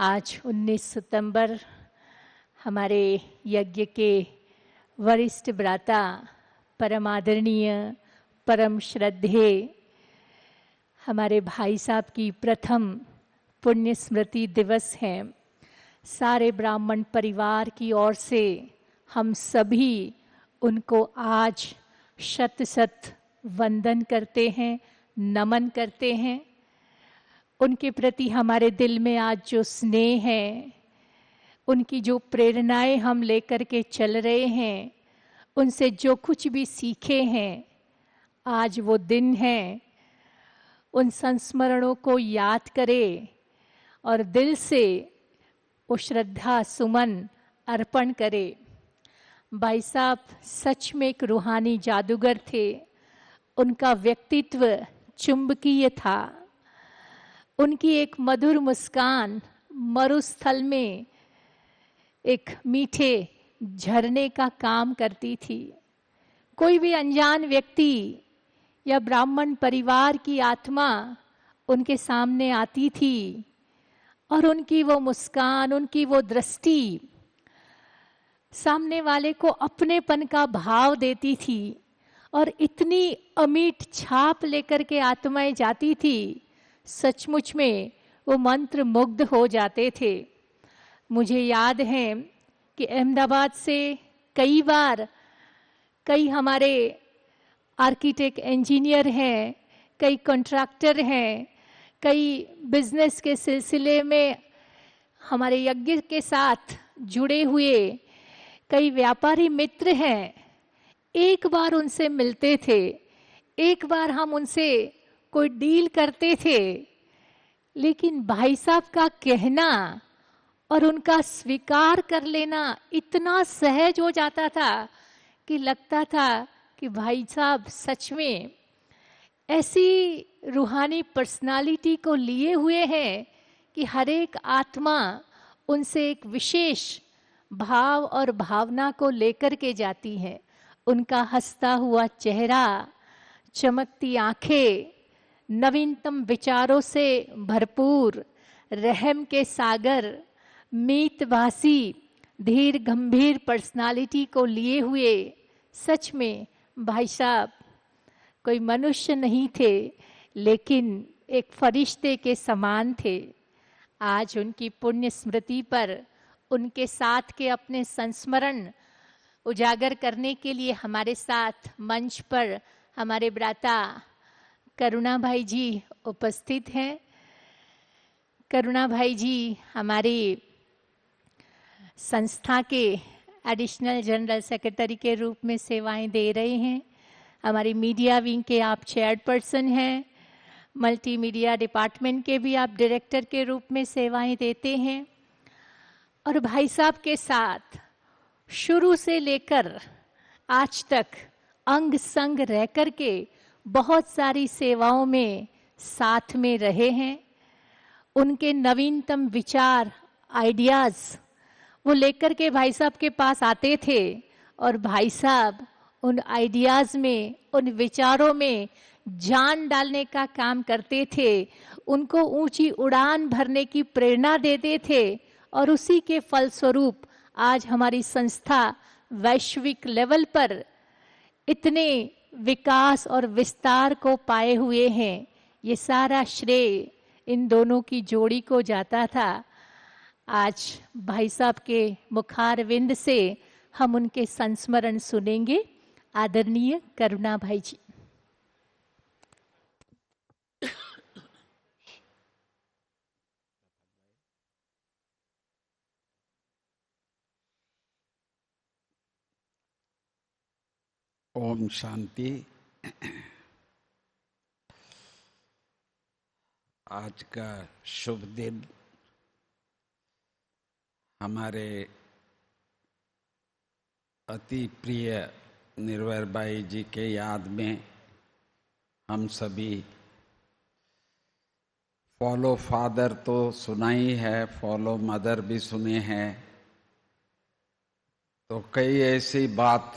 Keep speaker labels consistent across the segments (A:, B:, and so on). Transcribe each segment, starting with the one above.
A: आज 19 सितंबर हमारे यज्ञ के वरिष्ठ भ्राता, परम आदरणीय, परम श्रद्धेय हमारे भाई साहब की प्रथम पुण्य स्मृति दिवस है। सारे ब्राह्मण परिवार की ओर से हम सभी उनको आज शत शत वंदन करते हैं, नमन करते हैं। उनके प्रति हमारे दिल में आज जो स्नेह है, उनकी जो प्रेरणाएं हम लेकर के चल रहे हैं, उनसे जो कुछ भी सीखे हैं, आज वो दिन है। उन संस्मरणों को याद करें और दिल से वो श्रद्धा सुमन अर्पण करें। भाई साहब सच में एक रूहानी जादूगर थे। उनका व्यक्तित्व चुंबकीय था। उनकी एक मधुर मुस्कान मरुस्थल में एक मीठे झरने का काम करती थी। कोई भी अनजान व्यक्ति या ब्राह्मण परिवार की आत्मा उनके सामने आती थी और उनकी वो मुस्कान, उनकी वो दृष्टि सामने वाले को अपनेपन का भाव देती थी और इतनी अमिट छाप लेकर के आत्माएं जाती थी, सचमुच में वो मंत्र मुग्ध हो जाते थे। मुझे याद है कि अहमदाबाद से कई बार कई हमारे आर्किटेक्ट इंजीनियर हैं, कई कॉन्ट्रैक्टर हैं, कई बिजनेस के सिलसिले में हमारे यज्ञ के साथ जुड़े हुए कई व्यापारी मित्र हैं। एक बार उनसे मिलते थे, एक बार हम उनसे कोई डील करते थे, लेकिन भाई साहब का कहना और उनका स्वीकार कर लेना इतना सहज हो जाता था कि लगता था कि भाई साहब सच में ऐसी रूहानी पर्सनालिटी को लिए हुए हैं कि हर एक आत्मा उनसे एक विशेष भाव और भावना को लेकर के जाती है। उनका हंसता हुआ चेहरा, चमकती आंखें, नवीनतम विचारों से भरपूर, रहम के सागर, मीतभाषी, धीर गंभीर पर्सनालिटी को लिए हुए सच में भाई साहब कोई मनुष्य नहीं थे, लेकिन एक फरिश्ते के समान थे। आज उनकी पुण्य स्मृति पर उनके साथ के अपने संस्मरण उजागर करने के लिए हमारे साथ मंच पर हमारे भ्राता करुणा भाई जी उपस्थित हैं। करुणा भाई जी हमारी संस्था के एडिशनल जनरल सेक्रेटरी के रूप में सेवाएं दे रहे हैं। हमारी मीडिया विंग के आप चेयरपर्सन हैं। मल्टीमीडिया डिपार्टमेंट के भी आप डायरेक्टर के रूप में सेवाएं देते हैं। और भाई साहब के साथ शुरू से लेकर आज तक अंग संग रह कर के बहुत सारी सेवाओं में साथ में रहे हैं। उनके नवीनतम विचार, आइडियाज वो लेकर के भाई साहब के पास आते थे और भाई साहब उन आइडियाज में, उन विचारों में जान डालने का काम करते थे। उनको ऊंची उड़ान भरने की प्रेरणा देते थे और उसी के फलस्वरूप आज हमारी संस्था वैश्विक लेवल पर इतने विकास और विस्तार को पाए हुए हैं। ये सारा श्रेय इन दोनों की जोड़ी को जाता था। आज भाई साहब के मुखारविंद से हम उनके संस्मरण सुनेंगे। आदरणीय करुणा भाई जी।
B: ओम शांति। आज का शुभ दिन हमारे अति प्रिय निर्भय भाई जी के याद में हम सभी फॉलो फादर तो सुना ही है, फॉलो मदर भी सुने हैं। तो कई ऐसी बात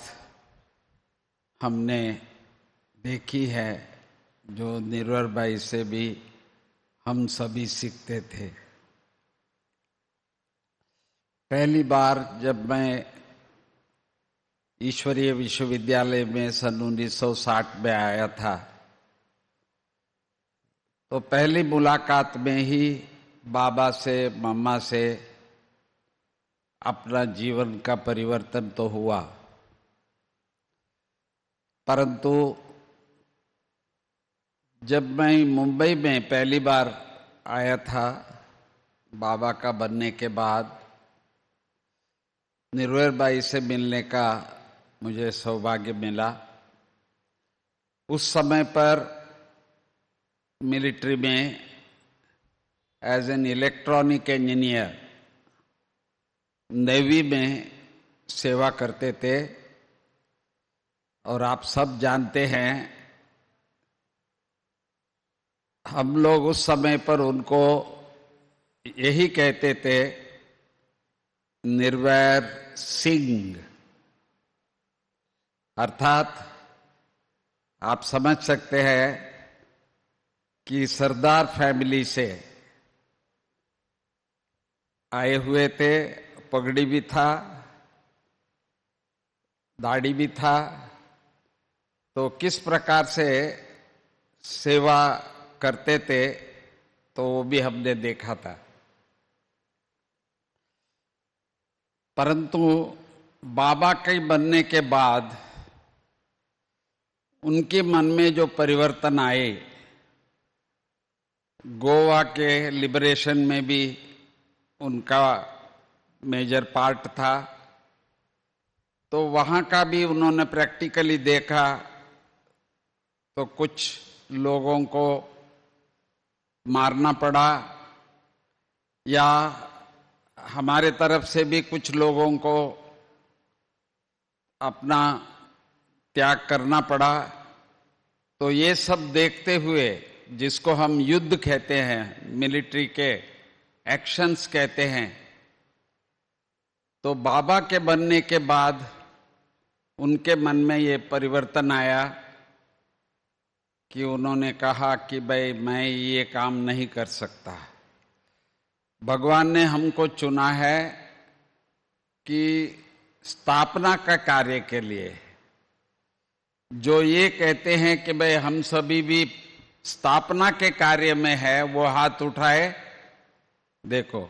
B: हमने देखी है जो निर्भय भाई से भी हम सभी सीखते थे। पहली बार जब मैं ईश्वरीय विश्वविद्यालय में सन 1960 में आया था, तो पहली मुलाकात में ही बाबा से, मम्मा से अपना जीवन का परिवर्तन तो हुआ, परंतु जब मैं मुंबई में पहली बार आया था बाबा का बनने के बाद, निर्वैर बाई से मिलने का मुझे सौभाग्य मिला। उस समय पर मिलिट्री में as an electronic engineer navy में सेवा करते थे। और आप सब जानते हैं, हम लोग उस समय पर उनको यही कहते थे, निर्वैर सिंह, अर्थात आप समझ सकते हैं कि सरदार फैमिली से आए हुए थे, पगड़ी भी था, दाढ़ी भी था, तो किस प्रकार से सेवा करते थे तो वो भी हमने देखा था। परंतु बाबा के बनने के बाद उनके मन में जो परिवर्तन आए, गोवा के लिबरेशन में भी उनका मेजर पार्ट था, तो वहाँ का भी उन्होंने प्रैक्टिकली देखा। तो कुछ लोगों को मारना पड़ा, या हमारे तरफ से भी कुछ लोगों को अपना त्याग करना पड़ा। तो ये सब देखते हुए, जिसको हम युद्ध कहते हैं, मिलिट्री के एक्शंस कहते हैं, तो बाबा के बनने के बाद उनके मन में ये परिवर्तन आया कि उन्होंने कहा कि भाई मैं ये काम नहीं कर सकता। भगवान ने हमको चुना है कि स्थापना का कार्य के लिए। जो ये कहते हैं कि भाई हम सभी भी स्थापना के कार्य में है, वो हाथ उठाए। देखो,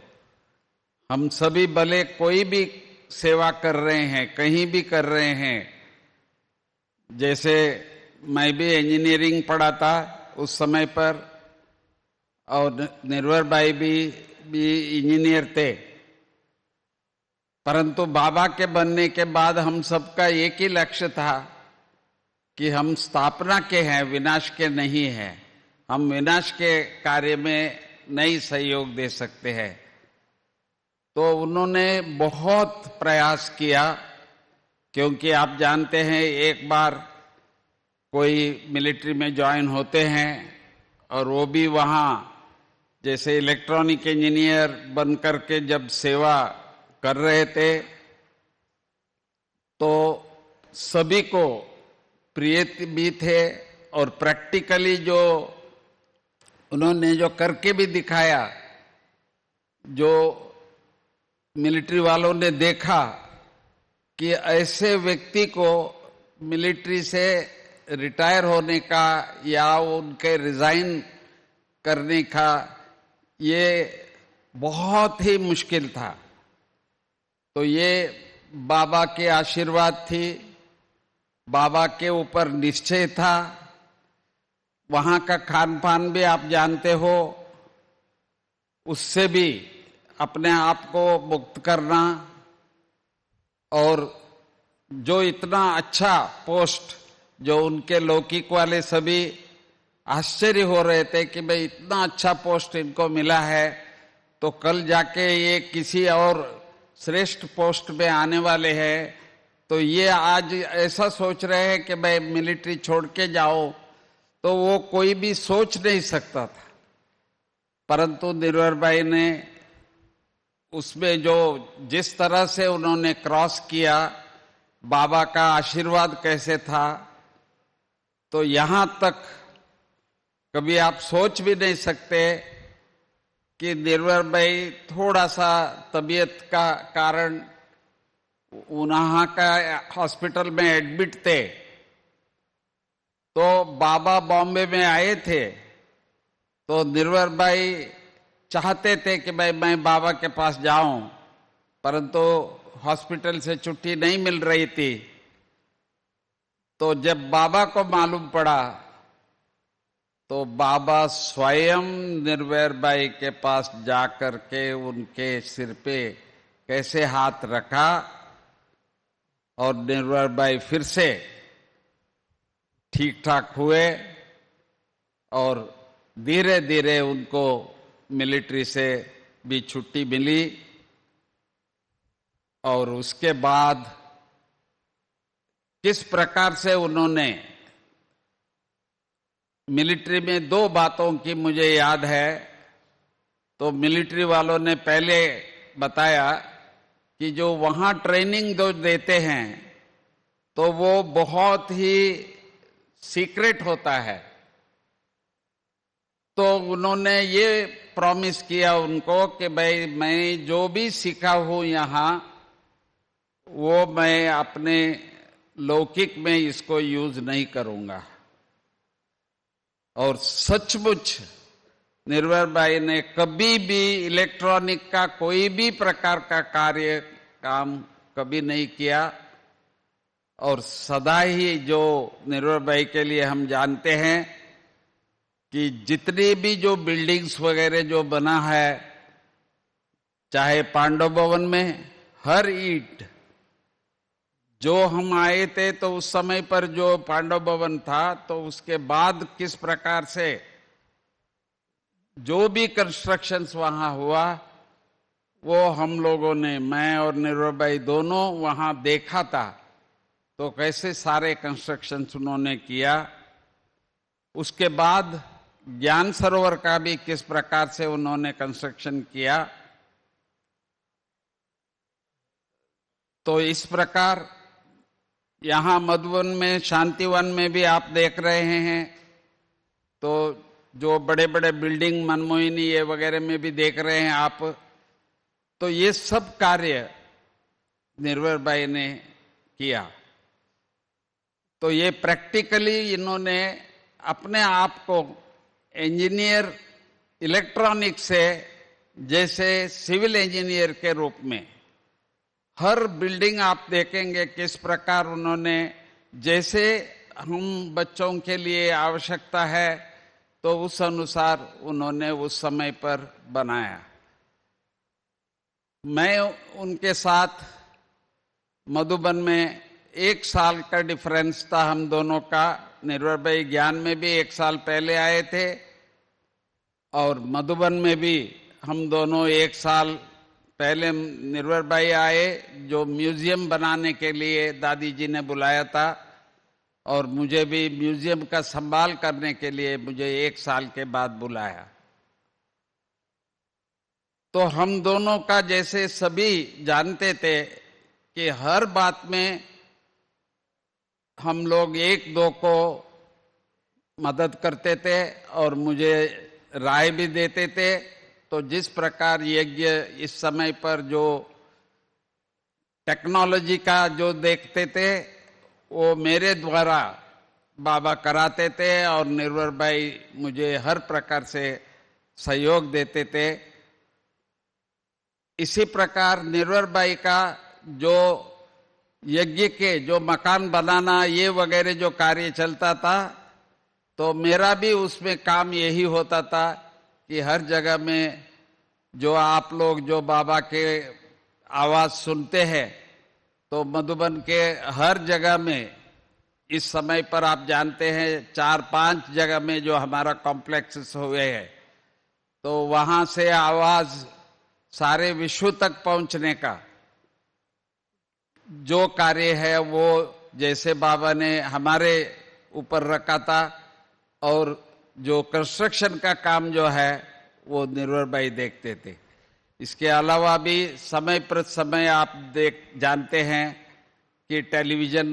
B: हम सभी भले कोई भी सेवा कर रहे हैं, कहीं भी कर रहे हैं। जैसे मैं भी इंजीनियरिंग पढ़ा था उस समय पर, और निर्वैर बाई भी इंजीनियर थे। परंतु बाबा के बनने के बाद हम सबका एक ही लक्ष्य था कि हम स्थापना के हैं, विनाश के नहीं हैं। हम विनाश के कार्य में नहीं सहयोग दे सकते हैं। तो उन्होंने बहुत प्रयास किया, क्योंकि आप जानते हैं, एक बार कोई मिलिट्री में ज्वाइन होते हैं और वो भी वहाँ जैसे इलेक्ट्रॉनिक इंजीनियर बन करके जब सेवा कर रहे थे, तो सभी को प्रिय भी थे। और प्रैक्टिकली जो उन्होंने जो करके भी दिखाया, जो मिलिट्री वालों ने देखा कि ऐसे व्यक्ति को मिलिट्री से रिटायर होने का या उनके रिजाइन करने का ये बहुत ही मुश्किल था। तो ये बाबा के आशीर्वाद थी, बाबा के ऊपर निश्चय था। वहाँ का खान पान भी आप जानते हो, उससे भी अपने आप को मुक्त करना। और जो इतना अच्छा पोस्ट, जो उनके लौकिक वाले सभी आश्चर्य हो रहे थे कि भाई इतना अच्छा पोस्ट इनको मिला है, तो कल जाके ये किसी और श्रेष्ठ पोस्ट में आने वाले हैं। तो ये आज ऐसा सोच रहे हैं कि भाई मिलिट्री छोड़ के जाओ, तो वो कोई भी सोच नहीं सकता था। परंतु निर्वैर बाई ने उसमें जो जिस तरह से उन्होंने क्रॉस किया, बाबा का आशीर्वाद कैसे था, तो यहाँ तक कभी आप सोच भी नहीं सकते कि निर्भर भाई थोड़ा सा तबीयत का कारण वहां का हॉस्पिटल में एडमिट थे। तो बाबा बॉम्बे में आए थे, तो निर्भर भाई चाहते थे कि भाई मैं बाबा के पास जाऊं, परंतु हॉस्पिटल से छुट्टी नहीं मिल रही थी। तो जब बाबा को मालूम पड़ा तो बाबा स्वयं निर्भय भाई के पास जाकर के उनके सिर पे कैसे हाथ रखा और निर्भय भाई फिर से ठीक ठाक हुए और धीरे धीरे उनको मिलिट्री से भी छुट्टी मिली। और उसके बाद किस प्रकार से उन्होंने मिलिट्री में 2 बातों की मुझे याद है। तो मिलिट्री वालों ने पहले बताया कि जो वहां ट्रेनिंग जो देते हैं तो वो बहुत ही सीक्रेट होता है। तो उन्होंने ये प्रॉमिस किया उनको कि भाई मैं जो भी सीखा हूं यहाँ वो मैं अपने लौकिक में इसको यूज नहीं करूंगा। और सचमुच निर्भय भाई ने कभी भी इलेक्ट्रॉनिक का कोई भी प्रकार का कार्य काम कभी नहीं किया। और सदा ही जो निर्भय भाई के लिए हम जानते हैं कि जितनी भी जो बिल्डिंग्स वगैरह जो बना है, चाहे पांडव भवन में हर ईंट, जो हम आए थे तो उस समय पर जो पांडव भवन था तो उसके बाद किस प्रकार से जो भी कंस्ट्रक्शंस वहां हुआ वो हम लोगों ने, मैं और निर्भय भाई दोनों वहां देखा था। तो कैसे सारे कंस्ट्रक्शंस उन्होंने किया। उसके बाद ज्ञान सरोवर का भी किस प्रकार से उन्होंने कंस्ट्रक्शन किया। तो इस प्रकार यहाँ मधुबन में शांतिवन में भी आप देख रहे हैं तो जो बड़े बड़े बिल्डिंग मनमोहिनी ये वगैरह में भी देख रहे हैं आप। तो ये सब कार्य निर्भय भाई ने किया। तो ये प्रैक्टिकली इन्होंने अपने आप को इंजीनियर इलेक्ट्रॉनिक से जैसे सिविल इंजीनियर के रूप में हर बिल्डिंग आप देखेंगे किस प्रकार उन्होंने, जैसे हम बच्चों के लिए आवश्यकता है तो उस अनुसार उन्होंने उस समय पर बनाया। मैं उनके साथ मधुबन में 1 साल का डिफरेंस था हम दोनों का। निर्भय भाई ज्ञान में भी 1 साल पहले आए थे और मधुबन में भी हम दोनों 1 साल पहले निर्भय भाई आए, जो म्यूजियम बनाने के लिए दादी जी ने बुलाया था और मुझे भी म्यूजियम का संभाल करने के लिए मुझे 1 साल के बाद बुलाया। तो हम दोनों का जैसे सभी जानते थे कि हर बात में हम लोग एक दो को मदद करते थे और मुझे राय भी देते थे। तो जिस प्रकार यज्ञ इस समय पर जो टेक्नोलॉजी का जो देखते थे वो मेरे द्वारा बाबा कराते थे और निर्भय भाई मुझे हर प्रकार से सहयोग देते थे। इसी प्रकार निर्भय भाई का जो यज्ञ के जो मकान बनाना ये वगैरह जो कार्य चलता था तो मेरा भी उसमें काम यही होता था कि हर जगह में जो आप लोग जो बाबा के आवाज सुनते हैं तो मधुबन के हर जगह में इस समय पर आप जानते हैं 4-5 जगह में जो हमारा कॉम्प्लेक्स हुए हैं तो वहां से आवाज सारे विश्व तक पहुंचने का जो कार्य है वो जैसे बाबा ने हमारे ऊपर रखा था और जो कंस्ट्रक्शन का काम जो है वो निर्भय भाई देखते थे। इसके अलावा भी समय पर समय आप जानते हैं कि टेलीविजन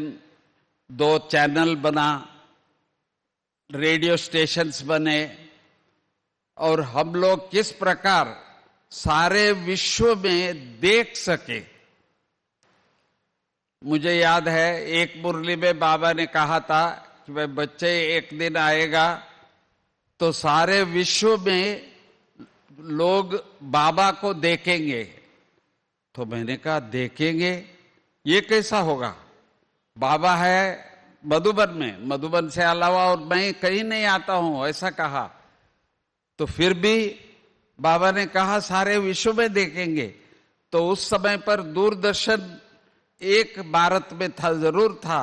B: 2 चैनल बना, रेडियो स्टेशंस बने और हम लोग किस प्रकार सारे विश्व में देख सके। मुझे याद है एक मुरली में बाबा ने कहा था कि भाई बच्चे एक दिन आएगा तो सारे विश्व में लोग बाबा को देखेंगे। तो मैंने कहा देखेंगे, ये कैसा होगा? बाबा है मधुबन में, मधुबन से अलावा और मैं कहीं नहीं आता हूं, ऐसा कहा। तो फिर भी बाबा ने कहा सारे विश्व में देखेंगे। तो उस समय पर दूरदर्शन एक भारत में था, जरूर था,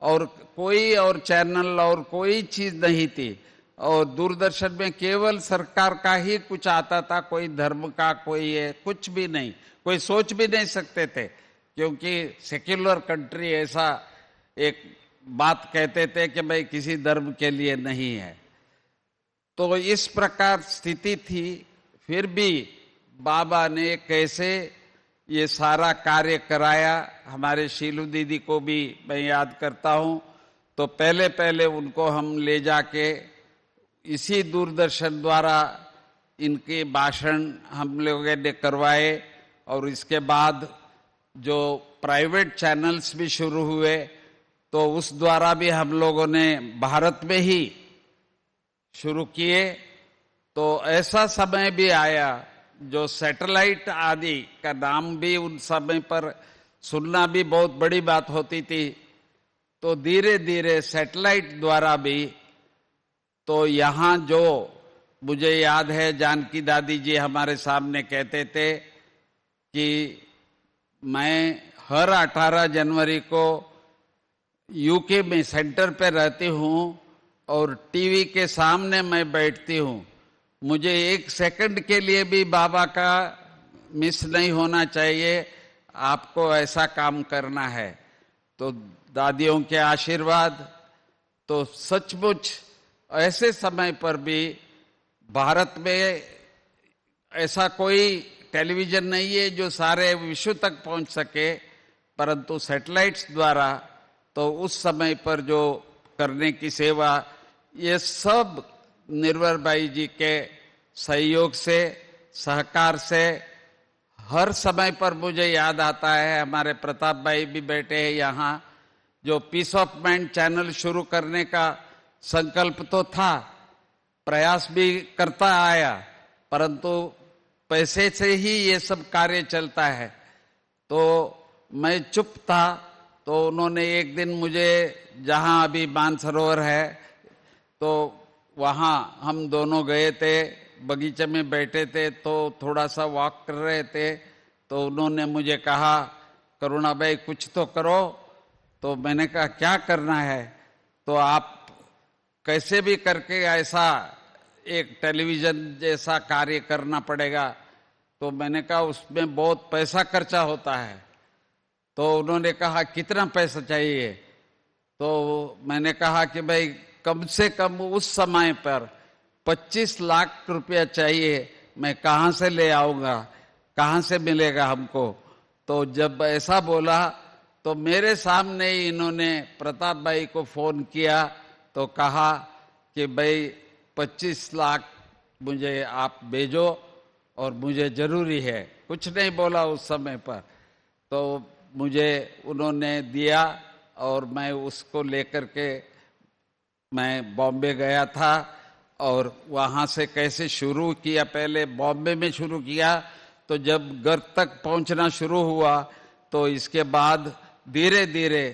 B: और कोई और चैनल और कोई चीज नहीं थी, और दूरदर्शन में केवल सरकार का ही कुछ आता था, कोई धर्म का कोई कुछ भी नहीं, कोई सोच भी नहीं सकते थे, क्योंकि सेक्युलर कंट्री ऐसा एक बात कहते थे कि भाई किसी धर्म के लिए नहीं है। तो इस प्रकार स्थिति थी। फिर भी बाबा ने कैसे ये सारा कार्य कराया। हमारे शीलू दीदी को भी मैं याद करता हूं। तो पहले पहले उनको हम ले जाके इसी दूरदर्शन द्वारा इनके भाषण हम लोगों ने करवाए, और इसके बाद जो प्राइवेट चैनल्स भी शुरू हुए तो उस द्वारा भी हम लोगों ने भारत में ही शुरू किए। तो ऐसा समय भी आया जो सैटेलाइट आदि का नाम भी उन समय पर सुनना भी बहुत बड़ी बात होती थी। तो धीरे धीरे सैटेलाइट द्वारा भी, तो यहाँ जो मुझे याद है जानकी दादी जी हमारे सामने कहते थे कि मैं हर 18 जनवरी को यूके में सेंटर पे रहती हूँ और टीवी के सामने मैं बैठती हूँ, मुझे एक सेकंड के लिए भी बाबा का मिस नहीं होना चाहिए, आपको ऐसा काम करना है। तो दादियों के आशीर्वाद, तो सचमुच ऐसे समय पर भी भारत में ऐसा कोई टेलीविजन नहीं है जो सारे विश्व तक पहुंच सके, परंतु सैटेलाइट्स द्वारा तो उस समय पर जो करने की सेवा, ये सब निर्वर भाई जी के सहयोग से, सहकार से हर समय पर मुझे याद आता है। हमारे प्रताप भाई भी बैठे हैं यहाँ, जो पीस ऑफ माइंड चैनल शुरू करने का संकल्प तो था, प्रयास भी करता आया, परंतु पैसे से ही ये सब कार्य चलता है। तो मैं चुप था, तो उन्होंने एक दिन मुझे, जहाँ अभी मानसरोवर है, तो वहाँ हम दोनों गए थे, बगीचे में बैठे थे, तो थोड़ा सा वॉक कर रहे थे, तो उन्होंने मुझे कहा करुणा भाई कुछ तो करो। तो मैंने कहा क्या करना है? तो आप कैसे भी करके ऐसा एक टेलीविजन जैसा कार्य करना पड़ेगा। तो मैंने कहा उसमें बहुत पैसा खर्चा होता है। तो उन्होंने कहा कितना पैसा चाहिए? तो मैंने कहा कि भाई कम से कम उस समय पर 25 लाख रुपया चाहिए, मैं कहाँ से ले आऊंगा, कहाँ से मिलेगा हमको? तो जब ऐसा बोला तो मेरे सामने ही इन्होंने प्रताप भाई को फोन किया, तो कहा कि भाई 25 लाख मुझे आप भेजो और मुझे जरूरी है। कुछ नहीं बोला उस समय पर, तो मुझे उन्होंने दिया और मैं उसको लेकर के मैं बॉम्बे गया था। और वहाँ से कैसे शुरू किया, पहले बॉम्बे में शुरू किया, तो जब घर तक पहुँचना शुरू हुआ तो इसके बाद धीरे धीरे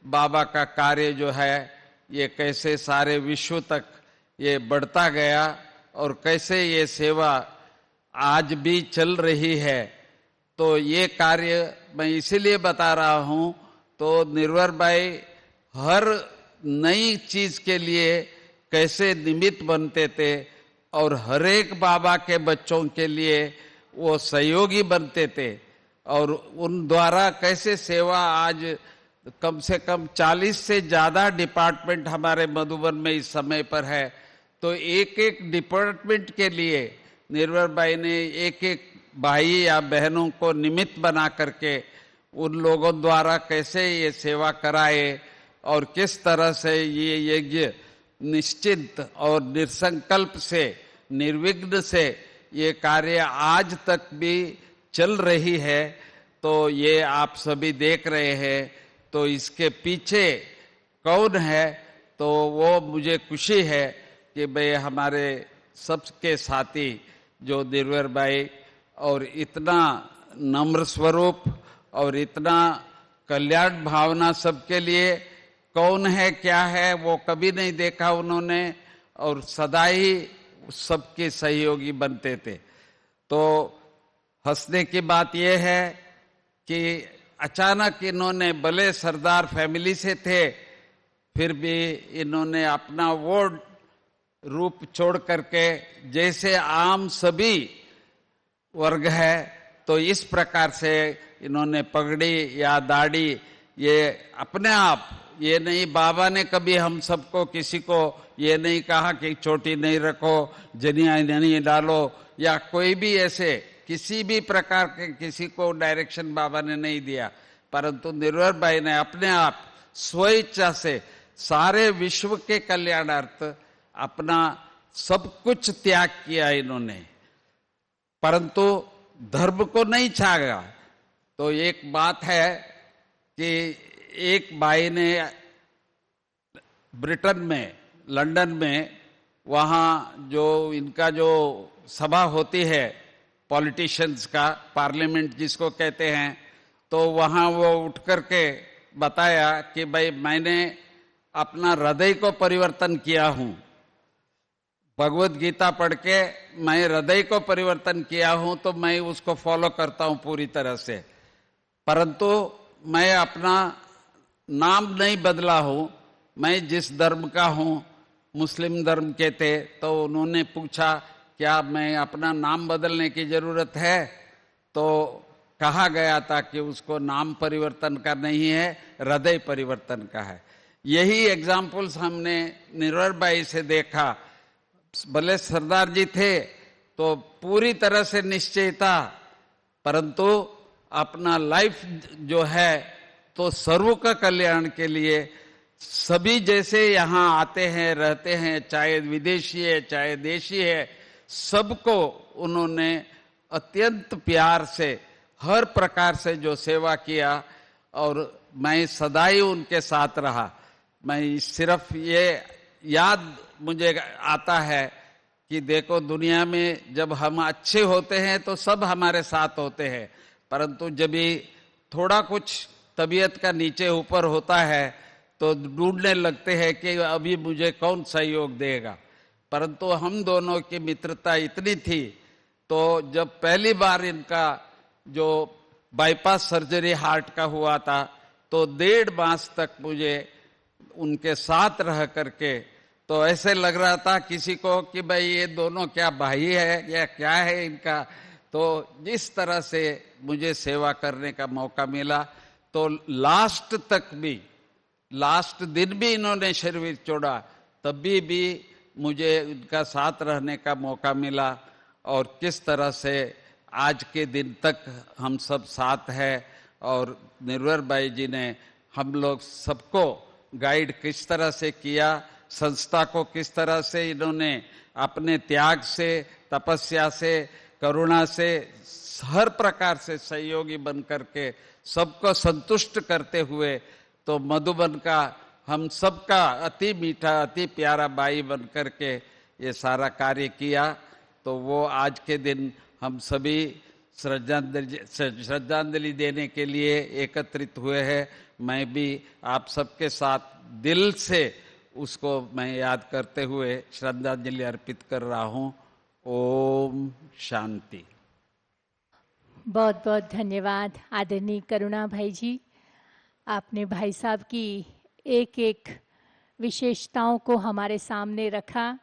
B: बाबा का कार्य जो है ये कैसे सारे विश्व तक ये बढ़ता गया और कैसे ये सेवा आज भी चल रही है। तो ये कार्य मैं इसीलिए बता रहा हूँ। तो निर्वर भाई हर नई चीज के लिए कैसे निमित्त बनते थे और हर एक बाबा के बच्चों के लिए वो सहयोगी बनते थे, और उन द्वारा कैसे सेवा आज कम से कम 40 से ज्यादा डिपार्टमेंट हमारे मधुबन में इस समय पर है। तो एक एक डिपार्टमेंट के लिए निर्वर भाई ने एक एक भाई या बहनों को निमित्त बना करके उन लोगों द्वारा कैसे ये सेवा कराए और किस तरह से ये यज्ञ निश्चित और निसंकल्प से निर्विघ्न से ये कार्य आज तक भी चल रही है, तो ये आप सभी देख रहे हैं। तो इसके पीछे कौन है, तो वो मुझे खुशी है कि भाई हमारे सबके साथी जो निर्भर भाई, और इतना नम्र स्वरूप और इतना कल्याण भावना सबके लिए, कौन है क्या है वो कभी नहीं देखा उन्होंने, और सदा ही सबके सहयोगी बनते थे। तो हंसने की बात यह है कि अचानक इन्होंने, भले सरदार फैमिली से थे, फिर भी इन्होंने अपना वो रूप छोड़ करके, जैसे आम सभी वर्ग है, तो इस प्रकार से इन्होंने पगड़ी या दाढ़ी, ये अपने आप, ये नहीं, बाबा ने कभी हम सबको, किसी को ये नहीं कहा कि चोटी नहीं रखो, जनिया नहीं डालो, या कोई भी ऐसे किसी भी प्रकार के किसी को डायरेक्शन बाबा ने नहीं दिया। परंतु निर्भर भाई ने अपने आप स्वेच्छा से सारे विश्व के कल्याणार्थ अपना सब कुछ त्याग किया इन्होंने, परंतु धर्म को नहीं छागा। तो एक बात है कि एक भाई ने ब्रिटेन में, लंदन में, वहाँ जो इनका जो सभा होती है पॉलिटिशियंस का, पार्लियामेंट जिसको कहते हैं, तो वहाँ वो उठ करके बताया कि भाई मैंने अपना हृदय को परिवर्तन किया हूँ, भगवत गीता पढ़ के मैं हृदय को परिवर्तन किया हूँ, तो मैं उसको फॉलो करता हूँ पूरी तरह से, परंतु मैं अपना नाम नहीं बदला हूँ। मैं जिस धर्म का हूँ, मुस्लिम धर्म के थे, तो उन्होंने पूछा क्या मैं अपना नाम बदलने की जरूरत है, तो कहा गया था कि उसको नाम परिवर्तन का नहीं है, हृदय परिवर्तन का है। यही एग्जाम्पल्स हमने निर्भर भाई से देखा। भले सरदार जी थे तो पूरी तरह से निश्चय था, परंतु अपना लाइफ जो है तो सर्व का कल्याण के लिए, सभी जैसे यहाँ आते हैं, रहते हैं, चाहे विदेशी है चाहे देशी है, सबको उन्होंने अत्यंत प्यार से हर प्रकार से जो सेवा किया, और मैं सदा ही उनके साथ रहा। मैं सिर्फ ये याद मुझे आता है कि देखो, दुनिया में जब हम अच्छे होते हैं तो सब हमारे साथ होते हैं, परंतु जब भी थोड़ा कुछ तबीयत का नीचे ऊपर होता है तो ढूंढने लगते हैं कि अभी मुझे कौन सहयोग देगा। परंतु हम दोनों की मित्रता इतनी थी, तो जब पहली बार इनका जो बाईपास सर्जरी हार्ट का हुआ था, तो 1.5 मास तक मुझे उनके साथ रह करके तो ऐसे लग रहा था किसी को कि भाई ये दोनों क्या भाई है या क्या है इनका। तो जिस तरह से मुझे सेवा करने का मौका मिला, तो लास्ट तक भी, लास्ट दिन भी इन्होंने शरीर छोड़ा, तभी भी मुझे उनका साथ रहने का मौका मिला। और किस तरह से आज के दिन तक हम सब साथ हैं, और निर्भर भाई जी ने हम लोग सबको गाइड किस तरह से किया, संस्था को किस तरह से इन्होंने अपने त्याग से, तपस्या से, करुणा से, हर प्रकार से सहयोगी बन करके सबको संतुष्ट करते हुए, तो मधुबन का हम सबका अति मीठा, अति प्यारा भाई बन करके ये सारा कार्य किया। तो वो आज के दिन हम सभी श्रद्धांजलि देने के लिए एकत्रित हुए हैं। मैं भी आप सबके साथ दिल से उसको मैं याद करते हुए श्रद्धांजलि अर्पित कर रहा हूँ। ओम शांति।
A: बहुत बहुत धन्यवाद आदरणीय करुणा भाई जी। आपने भाई साहब की एक एक विशेषताओं को हमारे सामने रखा।